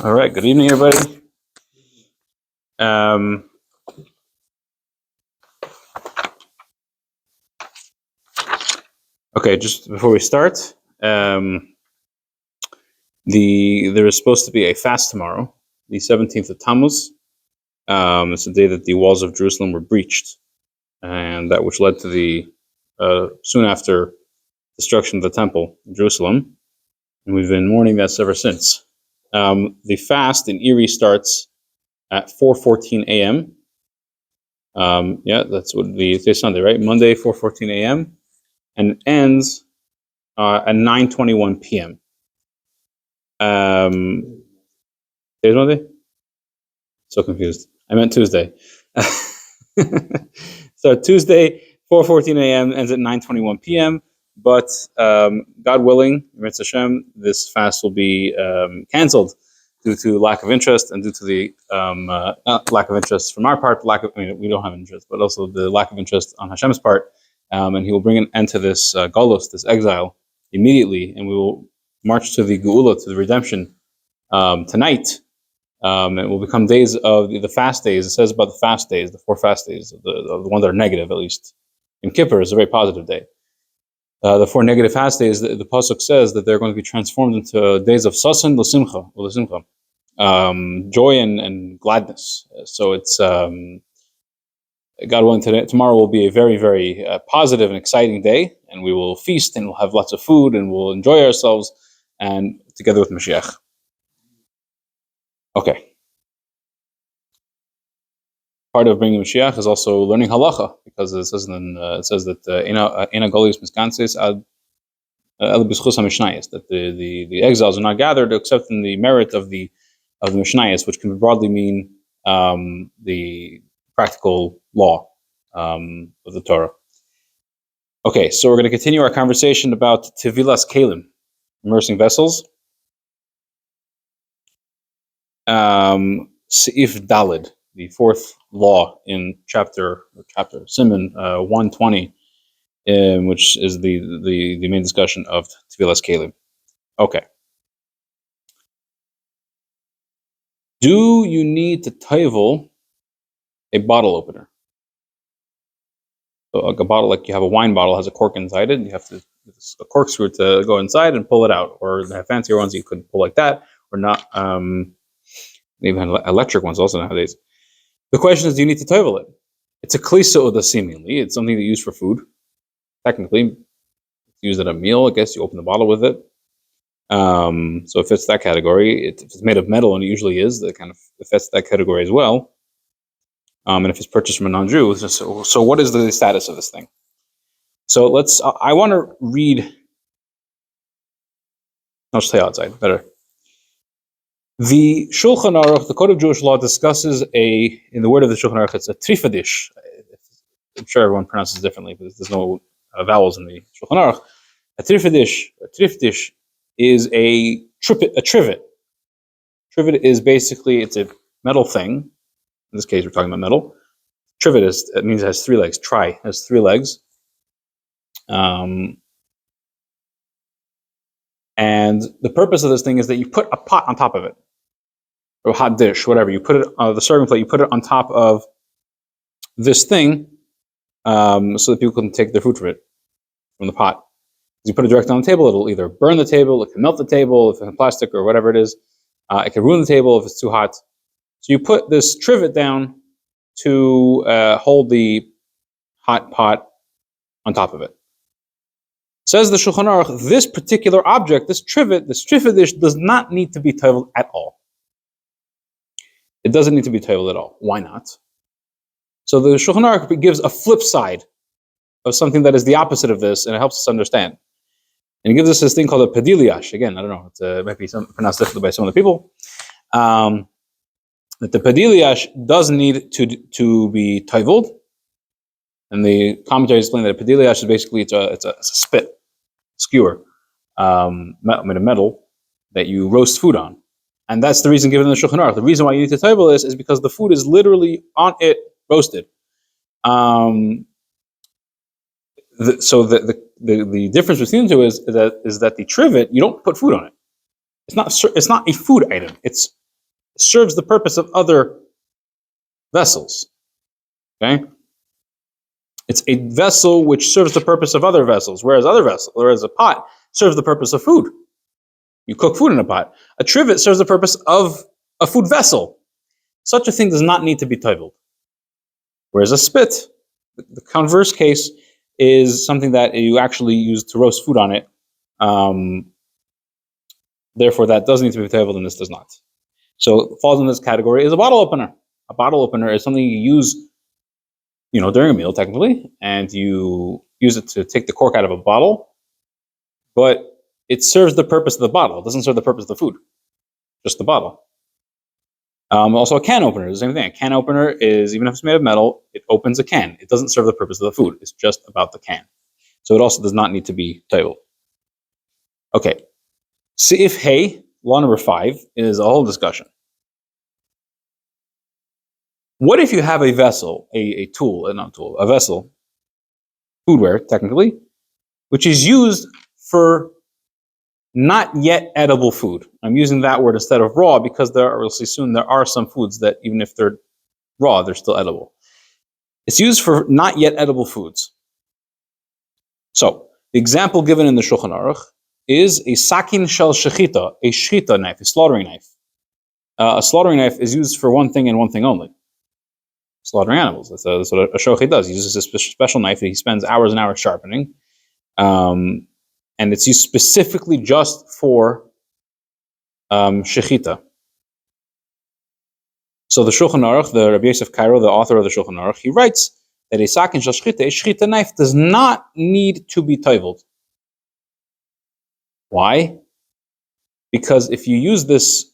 All right, good evening, everybody. Okay, just before we start, there is supposed to be a fast tomorrow, the 17th of Tammuz. It's the day that the walls of Jerusalem were breached, and that which led to the soon after destruction of the temple in Jerusalem. And we've been mourning that ever since. The fast in Erie starts at 4:14 a.m. Yeah, that's what today's Sunday, right? Monday, 4:14 a.m. and ends at 9:21 p.m. Today's Monday? So confused. I meant Tuesday. So Tuesday, 4:14 a.m. ends at 9:21 p.m. But God willing, Mitzvah Hashem, this fast will be canceled due to lack of interest and due to the not lack of interest from our part, we don't have interest, but also the lack of interest on Hashem's part. And He will bring an end to this galus, this exile, immediately, and we will march to the geula, to the redemption, tonight. It will become days of the fast days. It says about the fast days, the 4 fast days, the ones that are negative, at least. In Kippur is a very positive day. The 4 negative fast days, the pasuk says that they're going to be transformed into days of sasan l'simcha, joy and gladness. So it's God willing, tomorrow will be a very, very positive and exciting day, and we will feast and we'll have lots of food and we'll enjoy ourselves and together with Mashiach. Okay. Part of bringing Mashiach is also learning Halacha, because it says that Ena Golius Miskansis ad B'schus HaMishnayos, that the exiles are not gathered except in the merit of the Mishnayos, which can broadly mean the practical law of the Torah. Okay, so we're going to continue our conversation about Tevilas Kelim, immersing vessels. Seif Dalid, the 4th law in chapter Siman 120, which is the main discussion of Tevilas Kelim. Okay. Do you need to tevel a bottle opener? So like a bottle, like you have a wine bottle, has a cork inside it, and you have to use a corkscrew to go inside and pull it out. Or they have fancier ones you could pull like that, or not. They even have electric ones also nowadays. The question is, do you need to tevel it? It's a kli seuda, seemingly. It's something that you use for food. Technically, it's used at a meal. I guess you open the bottle with it. So it fits that category. If it's made of metal, and it usually is, it fits that category as well. And if it's purchased from a non-Jew, so what is the status of this thing? So I want to read. I'll stay outside, better. The Shulchan Aruch, the Code of Jewish Law, discusses in the word of the Shulchan Aruch, it's a trifadish. I'm sure everyone pronounces it differently, but there's no vowels in the Shulchan Aruch. A trifadish is a trivet. Trivet is basically, it's a metal thing. In this case, we're talking about metal. Trivet means it has 3 legs. Has 3 legs. And the purpose of this thing is that you put a pot on top of it, or a hot dish, whatever. You put it on the serving plate. You put it on top of this thing, so that people can take their food from the pot. If you put it directly on the table, it'll either burn the table, it can melt the table if it's plastic or whatever it is. It can ruin the table if it's too hot. So you put this trivet down to hold the hot pot on top of it. Says the Shulchan Aruch, this particular object, this trifadish, does not need to be teveled at all. It doesn't need to be teveled at all. Why not? So the Shulchan Aruch gives a flip side of something that is the opposite of this, and it helps us understand. And he gives us this thing called a pediliash. Again, I don't know, it might be pronounced differently by some of the people. That the pediliash does need to be teveled. And the commentary explain that a pediliash is basically it's a spit, skewer, made of metal that you roast food on, and that's the reason given in the Shulchan Aruch. The reason why you need to tevel this is because the food is literally on it roasted. So the difference between the two is that the trivet, you don't put food on it. It's not a food item. It's serves the purpose of other vessels. Okay? It's a vessel which serves the purpose of other vessels, whereas a pot serves the purpose of food. You cook food in a pot. A trivet serves the purpose of a food vessel. Such a thing does not need to be toiveled. Whereas a spit, the converse case, is something that you actually use to roast food on it. Therefore, that does need to be toiveled, and this does not. So, falls in this category is a bottle opener. A bottle opener is something you use, during a meal, technically, and you use it to take the cork out of a bottle, but it serves the purpose of the bottle. It doesn't serve the purpose of the food, just the bottle. Also, a can opener is the same thing. A can opener is, even if it's made of metal, it opens a can. It doesn't serve the purpose of the food. It's just about the can. So it also does not need to be toiveled. Okay. Seif Hey, law number 5, is a whole discussion. What if you have a vessel, a vessel, foodware, technically, which is used for not yet edible food? I'm using that word instead of raw because we'll see soon, there are some foods that even if they're raw, they're still edible. It's used for not yet edible foods. So, the example given in the Shulchan Aruch is a sakin shel shechita, a shechita knife, a slaughtering knife. A slaughtering knife is used for one thing and one thing only: slaughtering animals. That's what a shochet does. He uses a special knife that he spends hours and hours sharpening. And it's used specifically just for shechita. So the Shulchan Aruch, the Rabbi Yosef Cairo, the author of the Shulchan Aruch, he writes that a sakin shel shechita, a shechita knife, does not need to be toiveled. Why? Because if you use this,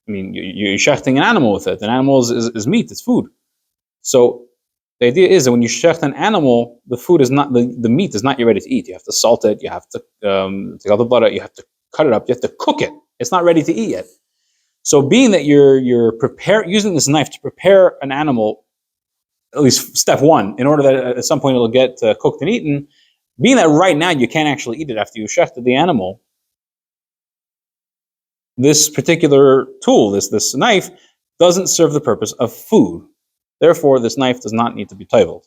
you're shechting an animal with it. An animal is meat, it's food. So the idea is that when you shecht an animal, the food is not, the meat is not yet ready to eat. You have to salt it, you have to take out the blood out, you have to cut it up, you have to cook it. It's not ready to eat yet. So being that you're using this knife to prepare an animal, at least step one, in order that at some point it'll get cooked and eaten, being that right now you can't actually eat it after you shechted the animal, this particular tool, this knife, doesn't serve the purpose of food. Therefore, this knife does not need to be toiveled.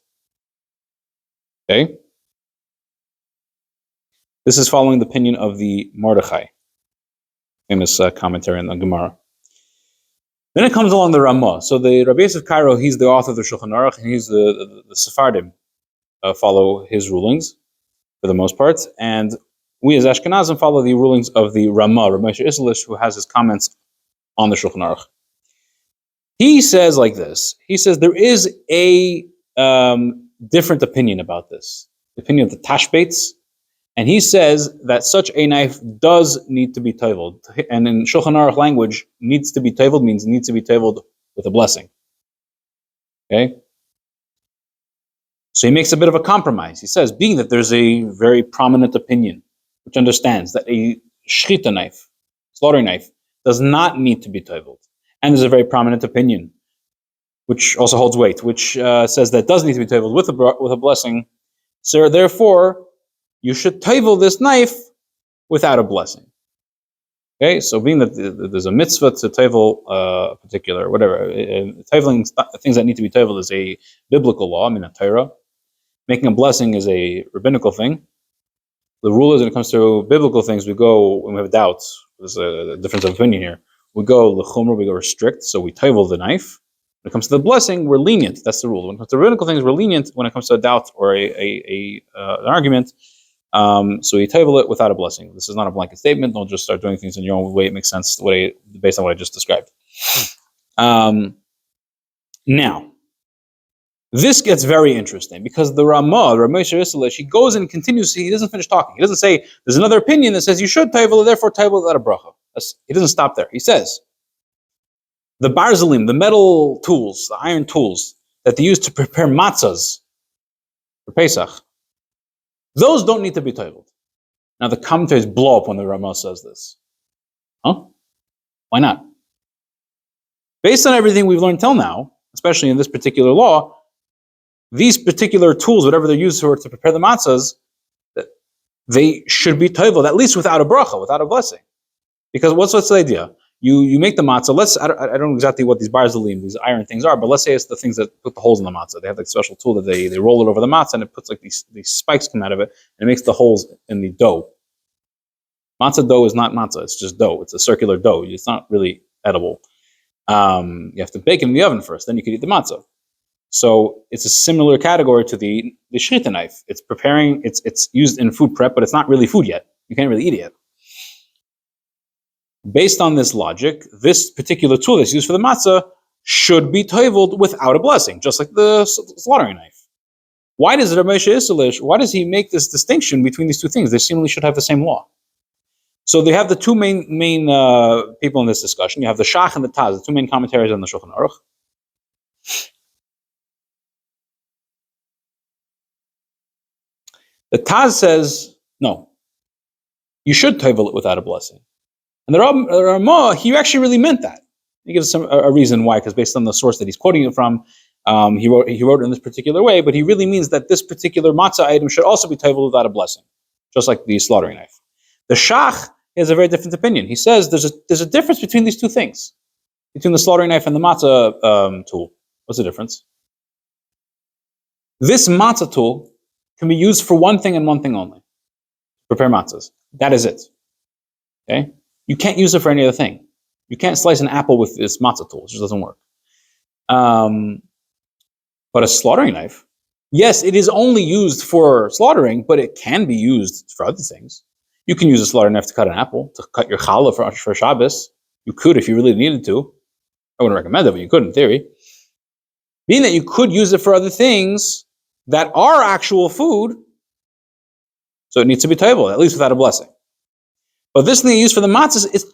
Okay? This is following the opinion of the Mordechai, famous commentary on the Gemara. Then it comes along the Ramah. So the Rabbi Yosef Cairo, he's the author of the Shulchan Aruch, and he's the Sephardim follow his rulings for the most part, and we as Ashkenazim follow the rulings of the Ramah, Rabbi Moshe Isserles, who has his comments on the Shulchan Aruch. He says like this. He says there is a different opinion about this, the opinion of the Tashbates, and he says that such a knife does need to be toiveled. And in Shulchan Aruch language, needs to be toiveled means needs to be toiveled with a blessing. Okay? So he makes a bit of a compromise. He says, being that there's a very prominent opinion which understands that a shechita knife, slaughtering knife, does not need to be toiveled. And there's a very prominent opinion, which also holds weight, which says that it does need to be toiveled with a blessing. So therefore, you should toivel this knife without a blessing. Okay, so being that there's a mitzvah to toivel particular, whatever, toiveling things that need to be toiveled is a biblical law, a Torah. Making a blessing is a rabbinical thing. The rule is when it comes to biblical things, we go when we have doubts. There's a difference of opinion here. We go l'chumra, we go restrict, so we toivel the knife. When it comes to the blessing, we're lenient. That's the rule. When it comes to rabbinical things, we're lenient. When it comes to a doubt or an argument, so you toivel it without a blessing. This is not a blanket statement. Don't just start doing things in your own way. It makes sense based on what I just described. Now, this gets very interesting because the Ramah, Rabbi Moshe, he goes and continues. He doesn't finish talking. He doesn't say there's another opinion that says you should toivel, therefore toivel without a bracha. He doesn't stop there. He says the barzelim, the metal tools, the iron tools that they use to prepare matzahs for Pesach, those don't need to be toiveled. Now the commentaries blow up when the Ramah says this. Huh? Why not? Based on everything we've learned till now, especially in this particular law, these particular tools, whatever they're used for to prepare the matzahs, they should be toiveled, at least without a bracha, without a blessing. Because what's the idea? You make the matzah. I don't know exactly what these barzalim, these iron things are, but let's say it's the things that put the holes in the matzah. They have like a special tool that they roll it over the matzah, and it puts like these spikes come out of it, and it makes the holes in the dough. Matzah dough is not matzah; it's just dough. It's a circular dough. It's not really edible. You have to bake it in the oven first, then you can eat the matzah. So it's a similar category to the shrita knife. It's preparing. It's used in food prep, but it's not really food yet. You can't really eat it yet. Based on this logic, this particular tool that's used for the matzah should be toiveled without a blessing, just like the slaughtering knife. Why does Rabbi Moshe why does he make this distinction between these two things? They seemingly should have the same law. So they have the two main people in this discussion. You have the Shach and the Taz, the two main commentaries on the Shulchan Aruch. The Taz says, no, you should toivel it without a blessing. And the Ramah, he actually really meant that. He gives a reason why, because based on the source that he's quoting it from, he wrote it in this particular way, but he really means that this particular matzah item should also be toivel without a blessing, just like the slaughtering knife. The Shach has a very different opinion. He says there's a difference between these two things, between the slaughtering knife and the matzah tool. What's the difference? This matzah tool can be used for one thing and one thing only: prepare matzahs. That is it. Okay. You can't use it for any other thing. You can't slice an apple with this matzah tool. It just doesn't work. But a slaughtering knife, yes, it is only used for slaughtering, but it can be used for other things. You can use a slaughtering knife to cut an apple, to cut your challah for Shabbos. You could if you really needed to. I wouldn't recommend it, but you could in theory. Being that you could use it for other things that are actual food, so it needs to be toivel, at least without a blessing. But this thing used for the matzahs is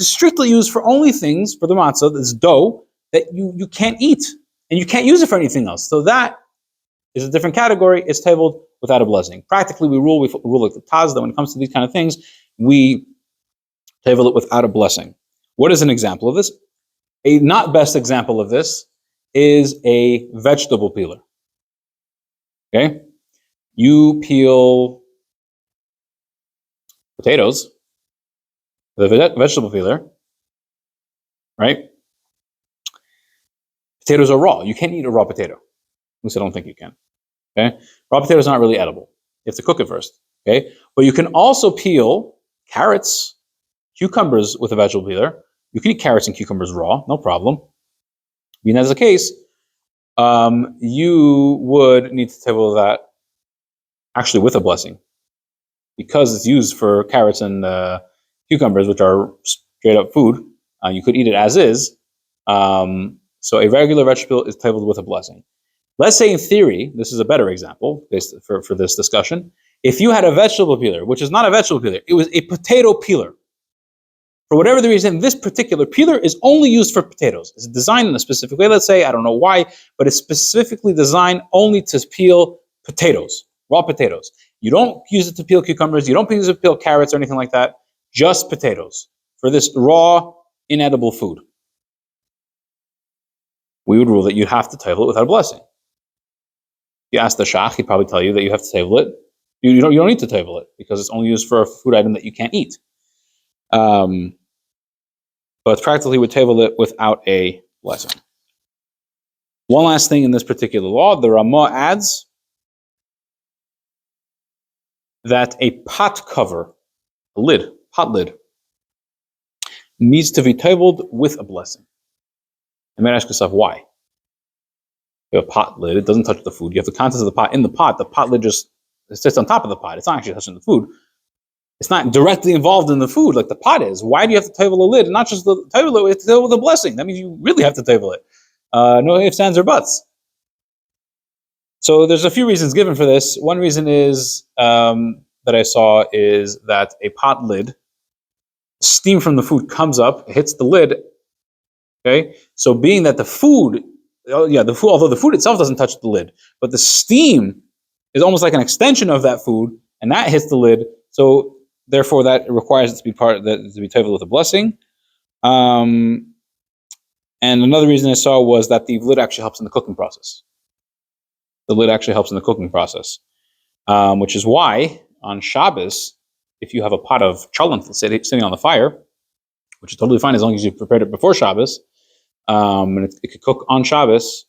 strictly used for only things, for the matzah, this dough, that you can't eat. And you can't use it for anything else. So that is a different category. It's toiveled without a blessing. Practically, we rule like the Taz, that when it comes to these kind of things, we toivel it without a blessing. What is an example of this? A not best example of this is a vegetable peeler. Okay? You peel potatoes with a vegetable peeler, right? Potatoes are raw. You can't eat a raw potato. At least I don't think you can. Okay? Raw potato is not really edible. You have to cook it first. Okay? But you can also peel carrots, cucumbers with a vegetable peeler. You can eat carrots and cucumbers raw, no problem. Being as the case, you would need to table that actually with a blessing, because it's used for carrots and cucumbers, which are straight up food. You could eat it as is. So a regular vegetable is tabled with a blessing. Let's say in theory, this is a better example for this discussion. If you had a vegetable peeler, which is not a vegetable peeler, it was a potato peeler. For whatever the reason, this particular peeler is only used for potatoes. It's designed in a specific way, let's say, I don't know why, but it's specifically designed only to peel potatoes, raw potatoes. You don't use it to peel cucumbers, you don't use it to peel carrots or anything like that, just potatoes for this raw, inedible food. We would rule that you have to toivel it without a blessing. You ask the shach, he'd probably tell you that you have to toivel it. You don't need to toivel it because it's only used for a food item that you can't eat. But practically would toivel it without a blessing. One last thing in this particular law, the Ramah adds that a pot cover, pot lid, needs to be toiveled with a blessing. You might ask yourself, why? You have a pot lid, it doesn't touch the food. You have the contents of the pot in the pot lid just sits on top of the pot. It's not actually touching the food. It's not directly involved in the food like the pot is. Why do you have to toivel a lid? And not just the toivel it, you have to toivel the blessing. That means you really have to toivel it. No ifs, ands, or buts. So there's a few reasons given for this. One reason is that I saw is that a pot lid, steam from the food comes up, hits the lid. Okay, so being that the food, although the food itself doesn't touch the lid, but the steam is almost like an extension of that food, and that hits the lid. So therefore, that requires it to be toivel with a blessing. And another reason I saw was that the lid actually helps in the cooking process. The lid actually helps in the cooking process, which is why on Shabbos, if you have a pot of cholent sitting on the fire, which is totally fine as long as you prepared it before Shabbos. And it could cook on Shabbos.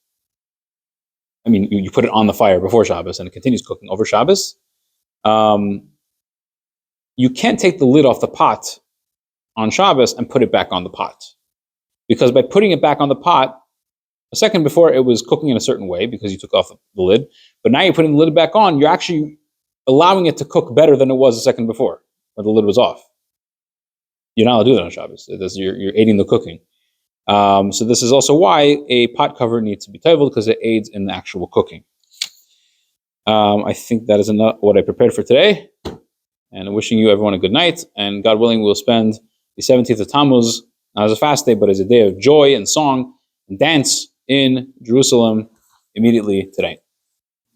I mean, you put it on the fire before Shabbos and it continues cooking over Shabbos. You can't take the lid off the pot on Shabbos and put it back on the pot. Because by putting it back on the pot, a second before it was cooking in a certain way because you took off the lid, but now you're putting the lid back on, you're actually allowing it to cook better than it was a second before, when the lid was off. You're not allowed to do that on Shabbos. You're aiding the cooking. So this is also why a pot cover needs to be tevel, because it aids in the actual cooking. I think that is enough what I prepared for today. And wishing you everyone a good night. And God willing, we'll spend the 17th of Tammuz, not as a fast day, but as a day of joy and song and dance in Jerusalem immediately today.